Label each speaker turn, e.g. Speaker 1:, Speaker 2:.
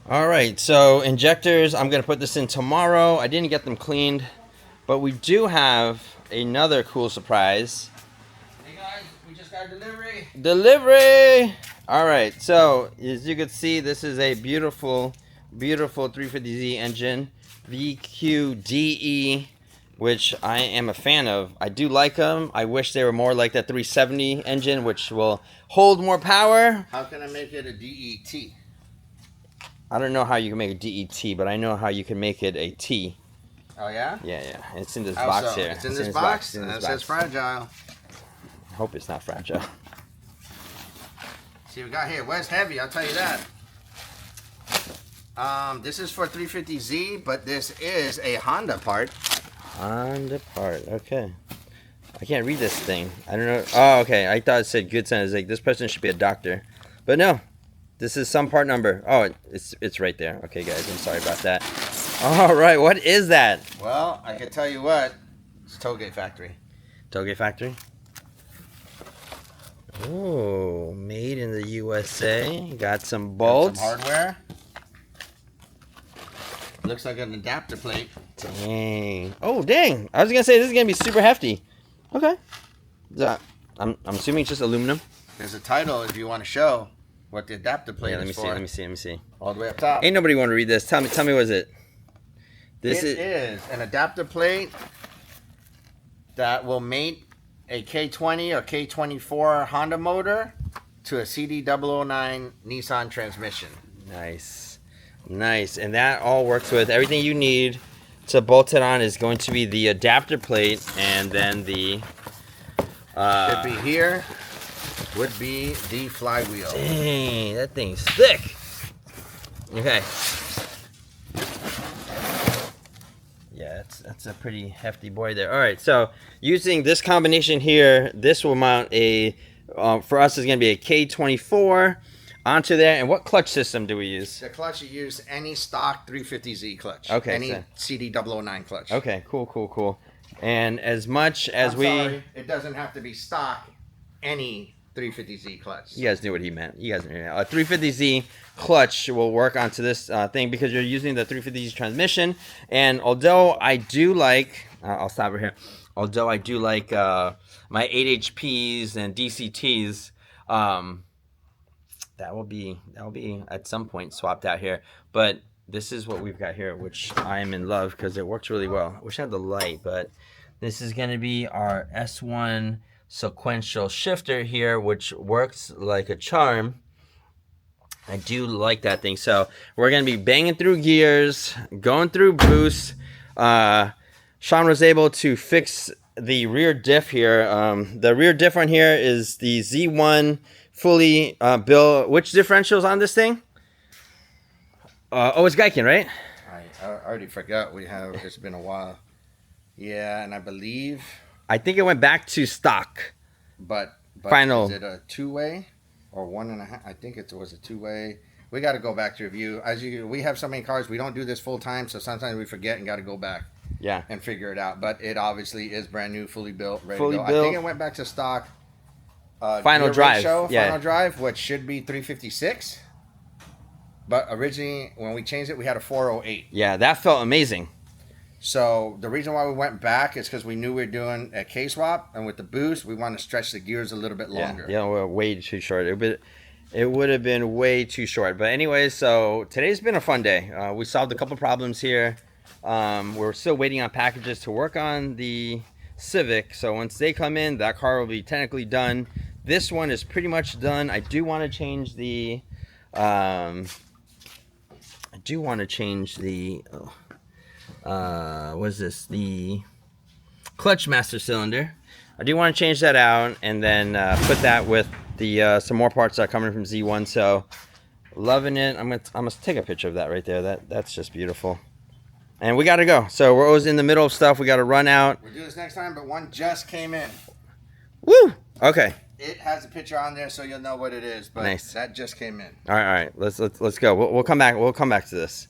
Speaker 1: All right, so injectors, I'm gonna put this in tomorrow. I didn't get them cleaned, but we do have another cool surprise.
Speaker 2: Hey guys, we just got a delivery.
Speaker 1: Delivery! All right, so as you can see, this is a beautiful, beautiful 350Z engine, VQDE, which I am a fan of. I do like them. I wish they were more like that 370 engine, which will hold more power.
Speaker 2: How can I make it a DET?
Speaker 1: I don't know how you can make a DET, but I know how you can make it a T.
Speaker 2: Oh yeah?
Speaker 1: Yeah. It's in this
Speaker 2: How
Speaker 1: box
Speaker 2: so?
Speaker 1: here.
Speaker 2: It's in this box?
Speaker 1: In this
Speaker 2: It
Speaker 1: box.
Speaker 2: says fragile.
Speaker 1: I hope it's not fragile.
Speaker 2: See, we got here. Where's heavy? I'll tell you that. This is for 350Z, but this is a Honda part.
Speaker 1: Honda part. Okay. I can't read this thing. I don't know. Oh, okay. I thought it said good sense. Like this person should be a doctor, but no. This is some part number. Oh, it's right there. Okay, guys. I'm sorry about that. All right. What is that?
Speaker 2: Well, I can tell you what. It's Touge factory.
Speaker 1: Touge factory. Oh, made in the USA. Got some bolts.
Speaker 2: Some hardware. Looks like an adapter plate.
Speaker 1: Dang. Oh, dang. I was going to say this is going to be super hefty. Okay. I'm assuming it's just aluminum.
Speaker 2: There's a title if you want to show what the adapter plate is for.
Speaker 1: Let me see.
Speaker 2: All the way up top.
Speaker 1: Ain't nobody want to read this. Tell me what is it?
Speaker 2: This is an adapter plate that will mate a K20 or K24 Honda motor to a CD009 Nissan transmission.
Speaker 1: Nice. And that all works with everything you need to bolt it on is going to be the adapter plate, and then the
Speaker 2: should be here would be the flywheel.
Speaker 1: Dang, that thing's thick. Okay. Yeah, that's a pretty hefty boy there. All right, so using this combination here, this will mount a, for us is going to be a K24 onto there. And what clutch system do we use?
Speaker 2: The clutch, you use any stock 350Z clutch.
Speaker 1: Okay.
Speaker 2: Any CD009 clutch.
Speaker 1: Okay, cool. And as much as
Speaker 2: sorry, it doesn't have to be stock, any 350Z clutch.
Speaker 1: You guys knew what he meant. You guys knew. A 350Z clutch will work onto this thing because you're using the 350Z transmission. And although I do like, I'll stop right here. Although I do like my 8HPs and DCTs, that will be at some point swapped out here. But this is what we've got here, which I am in love because it works really well. I wish I had the light, but this is going to be our S1 sequential shifter here, which works like a charm. I do like that thing. So we're going to be banging through gears, going through boosts. Sean was able to fix the rear diff here. The rear diff on here is the Z1 fully built. Which differentials on this thing? OS Giken, right?
Speaker 2: I already forgot. It's been a while. Yeah, and I believe.
Speaker 1: I think it went back to stock.
Speaker 2: But
Speaker 1: Final.
Speaker 2: Is it a two-way or 1.5? I think it was a two-way. We got to go back to review. We have so many cars, we don't do this full time, so sometimes we forget and got to go back.
Speaker 1: Yeah.
Speaker 2: And figure it out. But it obviously is brand new, fully built, ready
Speaker 1: fully
Speaker 2: to go.
Speaker 1: built.
Speaker 2: I think it went back to stock.
Speaker 1: Final drive.
Speaker 2: Final drive, which should be 356. But originally, when we changed it, we had a 408.
Speaker 1: Yeah, that felt amazing.
Speaker 2: So the reason why we went back is because we knew we were doing a Kswap, and with the boost, we want to stretch the gears a little bit longer.
Speaker 1: Yeah, we're way too short. It would have been way too short. But anyways, so today's been a fun day. We solved a couple problems here. We're still waiting on packages to work on the Civic. So once they come in, that car will be technically done. This one is pretty much done. I do want to change the what is this? The clutch master cylinder. I do want to change that out and then put that with the some more parts that are coming from Z1. So loving it. I'm gonna take a picture of that right there. That's just beautiful. And we gotta go. So we're always in the middle of stuff. We gotta run out.
Speaker 2: We'll do this next time, but one just came in.
Speaker 1: Woo! Okay.
Speaker 2: It has a picture on there, so you'll know what it is. But
Speaker 1: nice.
Speaker 2: That just came in.
Speaker 1: All right. Let's go. We'll come back. We'll come back to this.